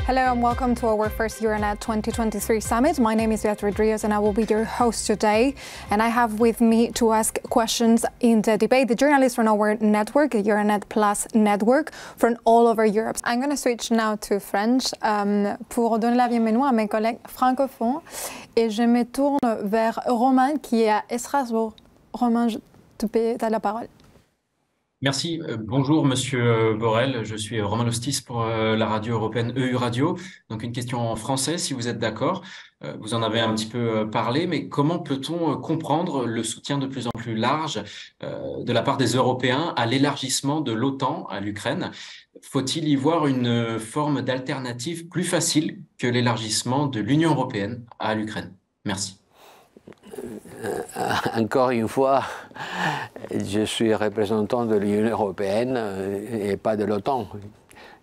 Hello and welcome to our first Euronet 2023 summit. My name is Beatriz Rios and I will be your host today. And I have with me to ask questions in the debate the journalists from our network, the Euronet Plus network, from all over Europe. I'm going to switch now to French pour donner la bienvenue à mes collègues francophones. Et je me tourne vers Romain qui est à Strasbourg. Romain, tu as la parole. Merci. Bonjour Monsieur Borrell, je suis Romain Lostis pour la radio européenne EU Radio. Donc une question en français si vous êtes d'accord. Vous en avez un petit peu parlé, mais comment peut-on comprendre le soutien de plus en plus large de la part des Européens à l'élargissement de l'OTAN à l'Ukraine? Faut-il y voir une forme d'alternative plus facile que l'élargissement de l'Union européenne à l'Ukraine? Merci. Encore une fois, je suis représentant de l'Union européenne et pas de l'OTAN.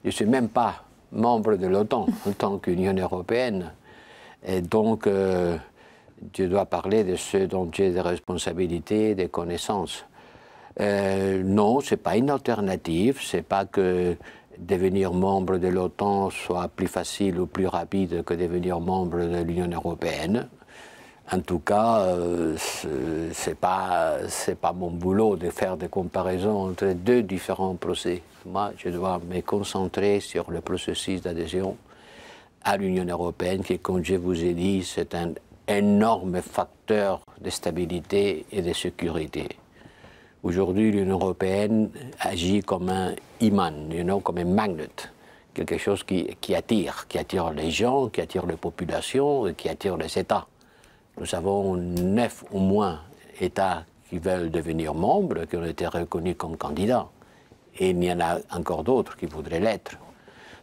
Je ne suis même pas membre de l'OTAN en tant qu'Union européenne. Et donc, je dois parler de ce dont j'ai des responsabilités, des connaissances. Non, ce n'est pas une alternative. Ce n'est pas que devenir membre de l'OTAN soit plus facile ou plus rapide que devenir membre de l'Union européenne. En tout cas, c'est pas mon boulot de faire des comparaisons entre deux différents procès. Moi, je dois me concentrer sur le processus d'adhésion à l'Union européenne, qui, comme je vous ai dit, c'est un énorme facteur de stabilité et de sécurité. Aujourd'hui, l'Union européenne agit comme un imam, comme un magnet, quelque chose qui attire les gens, qui attire les populations et qui attire les États. Nous avons 9 ou moins États qui veulent devenir membres, qui ont été reconnus comme candidats. Et il y en a encore d'autres qui voudraient l'être.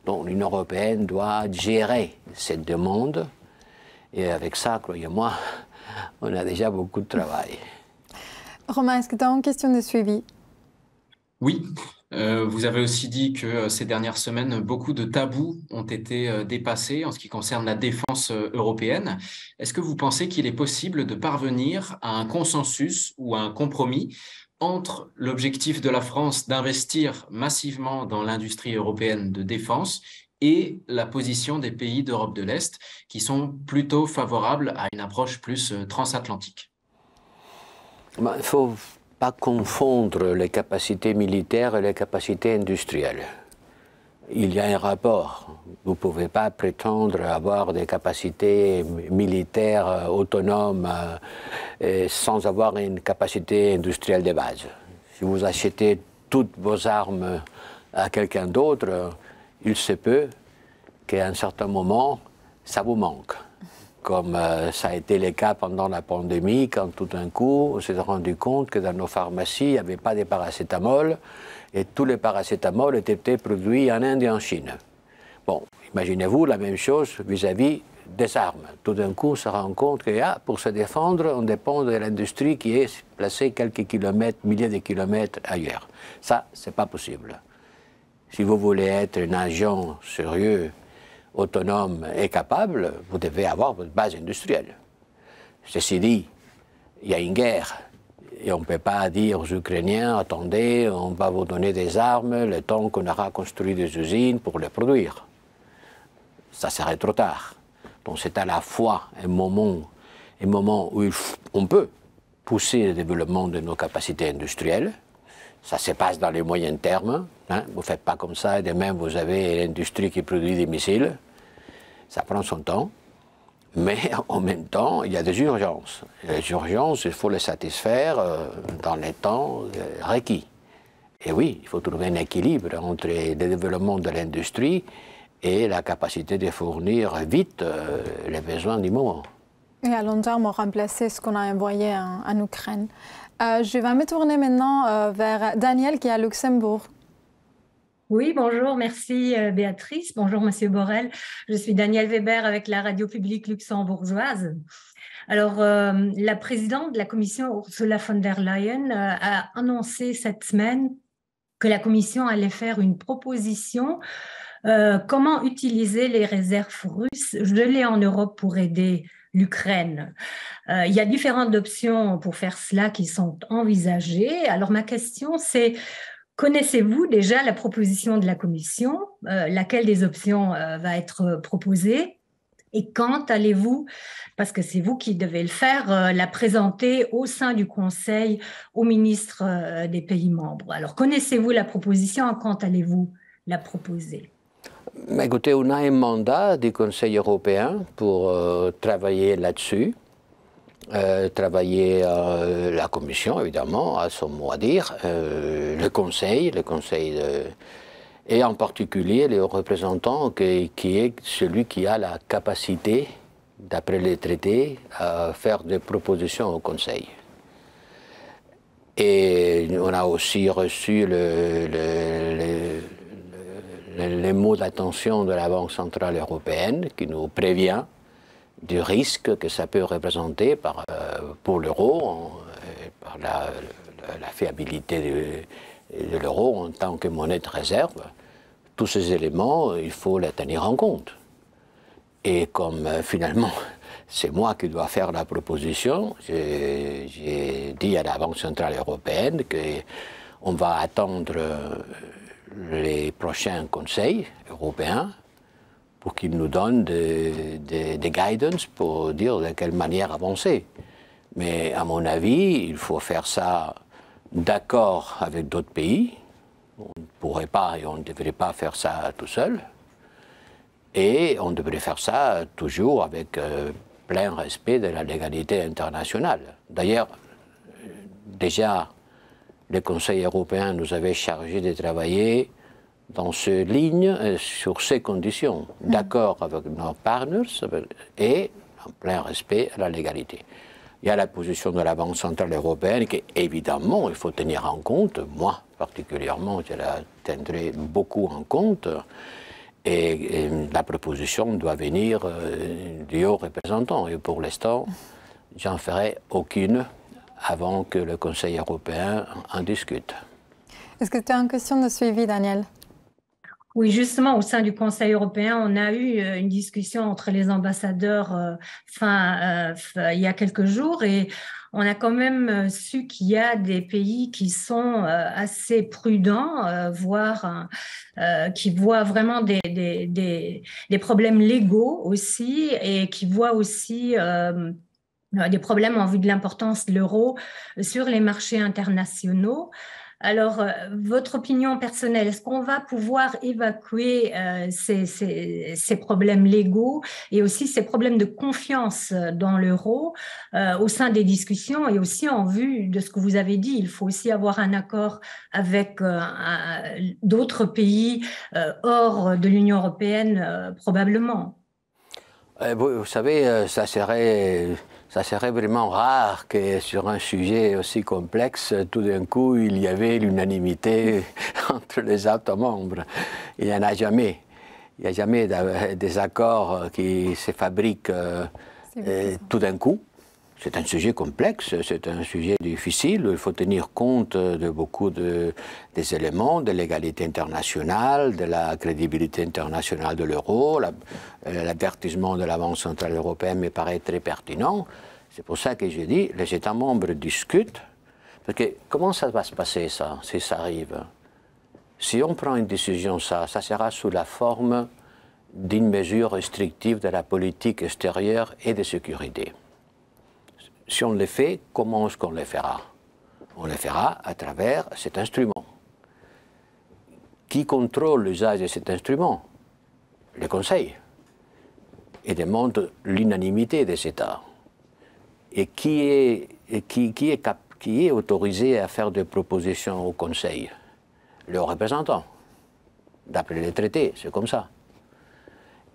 Donc l'Union européenne doit gérer cette demande. Et avec ça, croyez-moi, on a déjà beaucoup de travail. Romain, est-ce que tu as une question de suivi? Oui. Vous avez aussi dit que ces dernières semaines, beaucoup de tabous ont été dépassés en ce qui concerne la défense européenne. Est-ce que vous pensez qu'il est possible de parvenir à un consensus ou à un compromis entre l'objectif de la France d'investir massivement dans l'industrie européenne de défense et la position des pays d'Europe de l'Est qui sont plutôt favorables à une approche plus transatlantique? Il faut pas confondre les capacités militaires et les capacités industrielles. Il y a un rapport. Vous ne pouvez pas prétendre avoir des capacités militaires autonomes sans avoir une capacité industrielle de base. Si vous achetez toutes vos armes à quelqu'un d'autre, il se peut qu'à un certain moment, ça vous manque. Comme ça a été le cas pendant la pandémie, quand tout d'un coup, on s'est rendu compte que dans nos pharmacies, il n'y avait pas de paracétamol, et tous les paracétamol étaient produits en Inde et en Chine. Bon, imaginez-vous la même chose vis-à-vis des armes. Tout d'un coup, on se rend compte que pour se défendre, on dépend de l'industrie qui est placée quelques kilomètres, milliers de kilomètres ailleurs. Ça, c'est pas possible. Si vous voulez être un agent sérieux, autonome et capable, vous devez avoir votre base industrielle. Ceci dit, il y a une guerre et on ne peut pas dire aux Ukrainiens, attendez, on va vous donner des armes le temps qu'on aura construit des usines pour les produire. Ça serait trop tard. Donc c'est à la fois un moment où on peut pousser le développement de nos capacités industrielles. Ça se passe dans les moyens termes. Hein. Vous ne faites pas comme ça et demain vous avez l'industrie qui produit des missiles. Ça prend son temps. Mais en même temps, il y a des urgences. Et les urgences, il faut les satisfaire dans les temps requis. Et oui, il faut trouver un équilibre entre le développement de l'industrie et la capacité de fournir vite les besoins du moment. Et à long terme, remplacer ce qu'on a envoyé en Ukraine. Je vais me tourner maintenant vers Daniel qui est à Luxembourg. Oui, bonjour, merci Béatrice. Bonjour Monsieur Borrell. Je suis Danielle Weber avec la radio publique luxembourgeoise. Alors, la présidente de la Commission, Ursula von der Leyen, a annoncé cette semaine que la Commission allait faire une proposition comment utiliser les réserves russes gelées en Europe pour aider l'Ukraine. Il y a différentes options pour faire cela qui sont envisagées. Alors ma question c'est, connaissez-vous déjà la proposition de la Commission? Laquelle des options va être proposée? Et quand allez-vous, parce que c'est vous qui devez le faire, la présenter au sein du Conseil aux ministres des pays membres? Alors, connaissez-vous la proposition? Quand allez-vous la proposer? Écoutez, on a un mandat du Conseil européen pour travailler là-dessus. La Commission, évidemment, a son mot à dire, le Conseil et en particulier les représentants qui est celui qui a la capacité, d'après les traités, à faire des propositions au Conseil. Et on a aussi reçu les mots d'attention de la Banque centrale européenne qui nous prévient du risque que ça peut représenter pour l'euro, par la fiabilité de l'euro en tant que monnaie de réserve. Tous ces éléments, il faut les tenir en compte. Et comme finalement, c'est moi qui dois faire la proposition, j'ai dit à la Banque centrale européenne qu'on va attendre les prochains conseils européens pour qu'ils nous donnent des guidance pour dire de quelle manière avancer. Mais à mon avis, il faut faire ça d'accord avec d'autres pays. On ne pourrait pas et on ne devrait pas faire ça tout seul. Et on devrait faire ça toujours avec plein respect de la légalité internationale. D'ailleurs, déjà, le Conseil européen nous avait chargé de travailler dans ces lignes, sur ces conditions, d'accord avec nos partners et en plein respect à la légalité. Il y a la position de la Banque centrale européenne qu'évidemment il faut tenir en compte. Moi, particulièrement, je la tiendrai beaucoup en compte. Et la proposition doit venir du haut représentant. Et pour l'instant, j'en ferai aucune avant que le Conseil européen en discute. Est-ce que tu as une question de suivi, Daniel? Oui, justement, au sein du Conseil européen, on a eu une discussion entre les ambassadeurs il y a quelques jours et on a quand même su qu'il y a des pays qui sont assez prudents, voire qui voient vraiment des problèmes légaux aussi et qui voient aussi des problèmes en vue de l'importance de l'euro sur les marchés internationaux. Alors, votre opinion personnelle, est-ce qu'on va pouvoir évacuer ces problèmes légaux et aussi ces problèmes de confiance dans l'euro au sein des discussions et aussi en vue de ce que vous avez dit, il faut aussi avoir un accord avec d'autres pays hors de l'Union européenne probablement? Vous savez, ça serait vraiment rare que sur un sujet aussi complexe, tout d'un coup, il y avait l'unanimité entre les États membres. Il n'y en a jamais. Il n'y a jamais des accords qui se fabriquent tout d'un coup. C'est un sujet complexe, c'est un sujet difficile. Il faut tenir compte de beaucoup des éléments, de l'égalité internationale, de la crédibilité internationale de l'euro. L'avertissement de la Banque centrale européenne me paraît très pertinent. C'est pour ça que je dis, les États membres discutent. Parce que comment ça va se passer, ça, si ça arrive? Si on prend une décision, ça sera sous la forme d'une mesure restrictive de la politique extérieure et de sécurité. Si on le fait, comment est-ce qu'on le fera? On le fera à travers cet instrument. Qui contrôle l'usage de cet instrument? Le Conseil. Et demande l'unanimité des États. Et qui est autorisé à faire des propositions au Conseil? Le représentant. D'après les traités, c'est comme ça.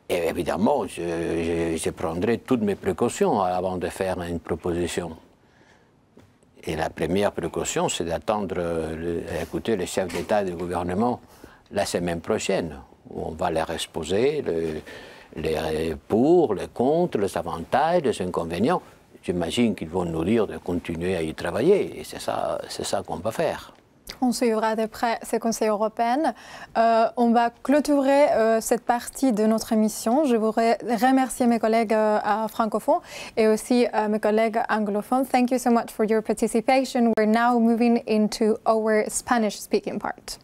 Et évidemment, je prendrai toutes mes précautions avant de faire une proposition. Et la première précaution, c'est d'attendre, écouter les chefs d'État et de gouvernement la semaine prochaine, où on va leur exposer les pour, les contre, les avantages, les inconvénients. J'imagine qu'ils vont nous dire de continuer à y travailler, et c'est ça qu'on va faire. On suivra de près ces conseils européens. On va clôturer cette partie de notre émission. Je voudrais remercier mes collègues francophones et aussi mes collègues anglophones. Thank you so much for your participation. We're now moving into our Spanish-speaking part.